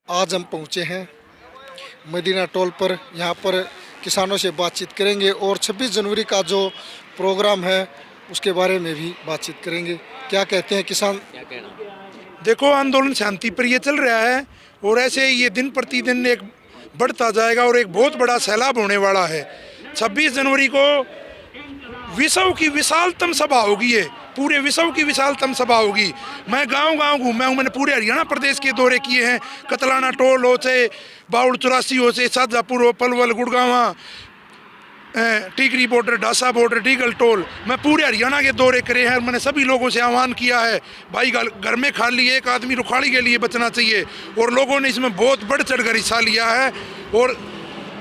आज हम पहुंचे हैं मदीना टोल पर। यहाँ पर किसानों से बातचीत करेंगे और 26 जनवरी का जो प्रोग्राम है उसके बारे में भी बातचीत करेंगे। क्या कहते हैं किसान? क्या कहना? देखो, आंदोलन शांति प्रिय चल रहा है और ऐसे ये दिन प्रतिदिन एक बढ़ता जाएगा और एक बहुत बड़ा सैलाब होने वाला है। 26 जनवरी को विश्व की विशालतम सभा होगी, ये पूरे विश्व की विशालतम सभा होगी। मैं गांव-गांव घूमा हूँ, मैंने पूरे हरियाणा प्रदेश के दौरे किए हैं। कतलाना टोल हो चाहे बाउल 84 हो चाहे शाहजहाँपुर हो, Palwal, Gurgaon, Tikri border, Dasa border, Digal toll, मैं पूरे हरियाणा के दौरे करे हैं। मैंने सभी लोगों से आह्वान किया है, भाई घर में खाली एक आदमी रुखाड़ी के लिए बचना चाहिए। और लोगों ने इसमें बहुत बढ़ चढ़ कर हिस्सा लिया है। और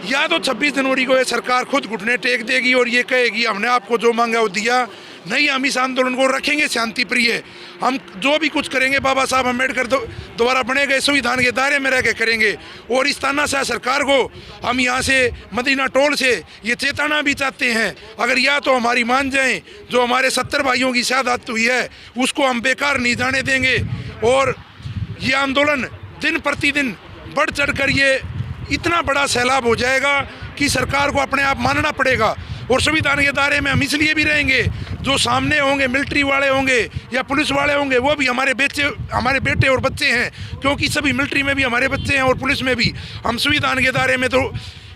या तो 26 जनवरी को ये सरकार खुद घुटने टेक देगी और ये कहेगी हमने आपको जो मांगा वो दिया। नहीं, हम इस आंदोलन को रखेंगे शांति प्रिय। हम जो भी कुछ करेंगे बाबा साहब अम्बेडकर द्वारा बने गए संविधान के दायरे में रह के करेंगे। और इस तानाशाह सरकार को हम यहाँ से मदीना टोल से ये चेताना भी चाहते हैं, अगर या तो हमारी मान जाएं, जो हमारे 70 भाइयों की शहादत हुई है उसको हम बेकार नहीं जाने देंगे। और ये आंदोलन दिन प्रतिदिन बढ़ चढ़ कर ये इतना बड़ा सैलाब हो जाएगा कि सरकार को अपने आप मानना पड़ेगा। और संविधान के दायरे में हम इसलिए भी रहेंगे, जो सामने होंगे मिलिट्री वाले होंगे या पुलिस वाले होंगे वो भी हमारे बेटे और बच्चे हैं, क्योंकि सभी मिलिट्री में भी हमारे बच्चे हैं और पुलिस में भी। हम संविधान के दायरे में, तो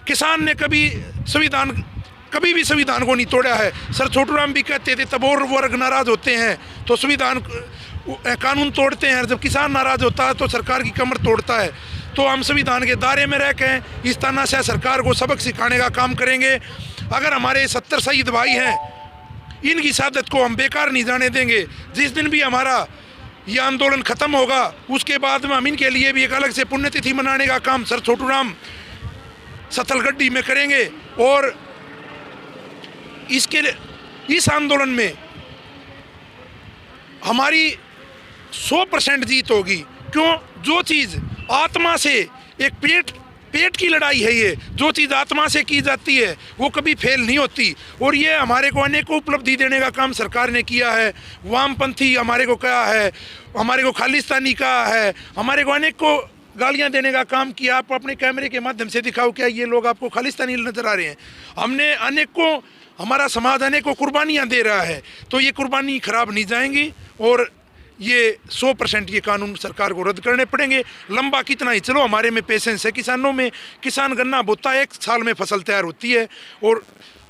किसान ने कभी भी संविधान को नहीं तोड़ा है। सर छोटूराम भी कहते थे तब और वर्ग नाराज होते हैं तो संविधान कानून तोड़ते हैं, जब किसान नाराज होता है तो सरकार की कमर तोड़ता है। तो हम संविधान के दायरे में रह के इस तानाशाह सरकार को सबक सिखाने का काम करेंगे। अगर हमारे 70 शहीद भाई हैं, इनकी शहादत को हम बेकार नहीं जाने देंगे। जिस दिन भी हमारा ये आंदोलन ख़त्म होगा उसके बाद में हम इनके लिए भी एक अलग से पुण्यतिथि मनाने का काम सर छोटूराम सतलगड्डी में करेंगे। और इस आंदोलन में हमारी 100% जीत होगी। क्यों? जो चीज़ आत्मा से, एक पेट की लड़ाई है, ये जो चीज़ आत्मा से की जाती है वो कभी फेल नहीं होती। और ये हमारे को अनेकों उपलब्धि देने का काम सरकार ने किया है। वामपंथी हमारे को कहा है, हमारे को खालिस्तानी कहा है, हमारे को अनेक को गालियां देने का काम किया। आप अपने कैमरे के माध्यम से दिखाओ क्या ये लोग आपको खालिस्तानी नजर आ रहे हैं? हमने अनेकों, हमारा समाज अनेकों कुर्बानियाँ दे रहा है, तो ये कुर्बानी खराब नहीं जाएंगी। और ये 100% ये कानून सरकार को रद्द करने पड़ेंगे। लंबा कितना ही चलो, हमारे में पेशेंस है किसानों में। किसान गन्ना बोता है, 1 साल में फसल तैयार होती है और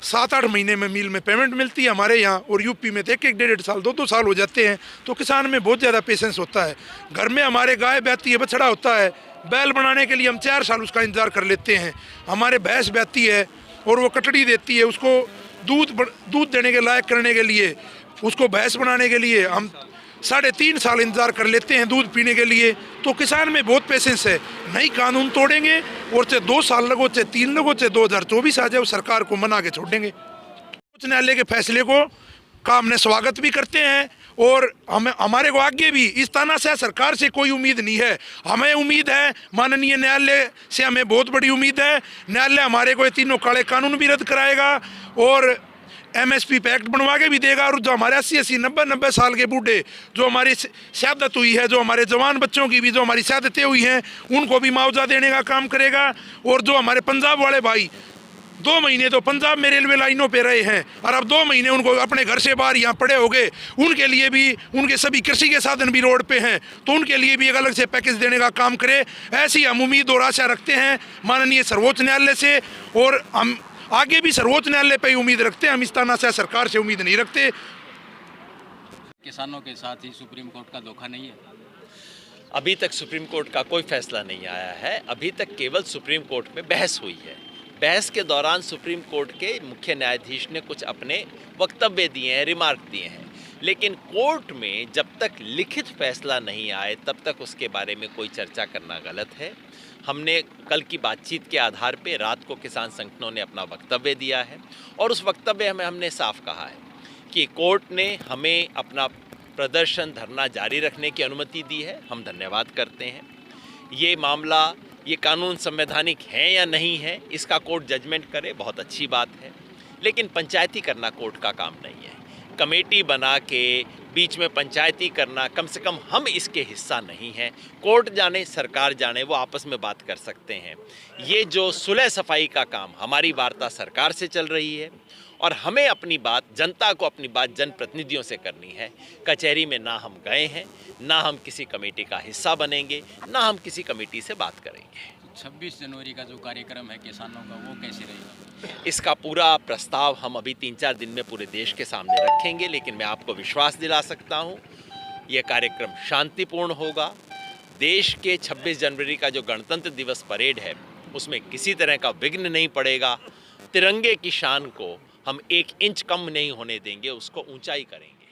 7-8 महीने में मिल में पेमेंट मिलती है हमारे यहाँ। और यूपी में तो 1-1, 1.5 साल, 2-2 साल हो जाते हैं। तो किसान में बहुत ज़्यादा पेशेंस होता है। घर में हमारे गाय ब्याती है, बछड़ा होता है, बैल बनाने के लिए हम 4 साल उसका इंतज़ार कर लेते हैं। हमारे भैंस ब्याती है और वो कटड़ी देती है, उसको दूध देने के लायक करने के लिए, उसको भैंस बनाने के लिए हम 3.5 साल इंतजार कर लेते हैं दूध पीने के लिए। तो किसान में बहुत पेशेंस है। नई कानून तोड़ेंगे और चाहे 2 साल लगो, चाहे 3 लगो, चाहे 2024 आ जाए, वो सरकार को मना के छोड़ देंगे। उच्च न्यायालय के फैसले का हमने स्वागत भी करते हैं और हमारे को आगे भी इस तानाशाह सरकार से कोई उम्मीद नहीं है। हमें उम्मीद है माननीय न्यायालय से, हमें बहुत बड़ी उम्मीद है। न्यायालय हमारे को ये तीनों काले कानून भी रद्द कराएगा और MSP पे एक्ट बनवा के भी देगा। और जो हमारे 80-80, 90-90 साल के बूढ़े जो हमारी शहादत हुई है, जो हमारे जवान बच्चों की भी जो हमारी शहादतें हुई हैं, उनको भी मुआवजा देने का काम करेगा। और जो हमारे पंजाब वाले भाई 2 महीने तो पंजाब में रेलवे लाइनों पे रहे हैं और अब 2 महीने उनको अपने घर से बाहर यहाँ पड़े हो गए, उनके लिए भी, उनके सभी कृषि के साधन भी रोड पे हैं, तो उनके लिए भी एक अलग से पैकेज देने का काम करे। ऐसी हम उम्मीद और आशा रखते हैं माननीय सर्वोच्च न्यायालय से। और हम आगे भी सर्वोच्च न्यायालय पे ही उम्मीद रखते हैं, हम इस तानाशाह सरकार से उम्मीद नहीं रखते। किसानों के साथ ही सुप्रीम कोर्ट का धोखा नहीं है? अभी तक सुप्रीम कोर्ट का कोई फैसला नहीं आया है। अभी तक केवल सुप्रीम कोर्ट में बहस हुई है। बहस के दौरान सुप्रीम कोर्ट के मुख्य न्यायाधीश ने कुछ अपने वक्तव्य दिए हैं, रिमार्क दिए हैं, लेकिन कोर्ट में जब तक लिखित फैसला नहीं आए तब तक उसके बारे में कोई चर्चा करना गलत है। हमने कल की बातचीत के आधार पे रात को किसान संगठनों ने अपना वक्तव्य दिया है और उस वक्तव्य में हमने साफ कहा है कि कोर्ट ने हमें अपना प्रदर्शन, धरना जारी रखने की अनुमति दी है। हम धन्यवाद करते हैं। ये मामला, ये कानून संवैधानिक है या नहीं है, इसका कोर्ट जजमेंट करे, बहुत अच्छी बात है, लेकिन पंचायती करना कोर्ट का काम नहीं है। कमेटी बना के बीच में पंचायती करना, कम से कम हम इसके हिस्सा नहीं हैं। कोर्ट जाने, सरकार जाने, वो आपस में बात कर सकते हैं। ये जो सुलह सफाई का काम, हमारी वार्ता सरकार से चल रही है और हमें अपनी बात, जनता को अपनी बात जनप्रतिनिधियों से करनी है। कचहरी में ना हम गए हैं, ना हम किसी कमेटी का हिस्सा बनेंगे, ना हम किसी कमेटी से बात करेंगे। 26 जनवरी का जो कार्यक्रम है किसानों का, वो कैसे रहेगा? इसका पूरा प्रस्ताव हम अभी 3-4 दिन में पूरे देश के सामने रखेंगे, लेकिन मैं आपको विश्वास दिला सकता हूँ ये कार्यक्रम शांतिपूर्ण होगा। देश के 26 जनवरी का जो गणतंत्र दिवस परेड है उसमें किसी तरह का विघ्न नहीं पड़ेगा। तिरंगे की शान को हम 1 इंच कम नहीं होने देंगे, उसको ऊंचाई करेंगे।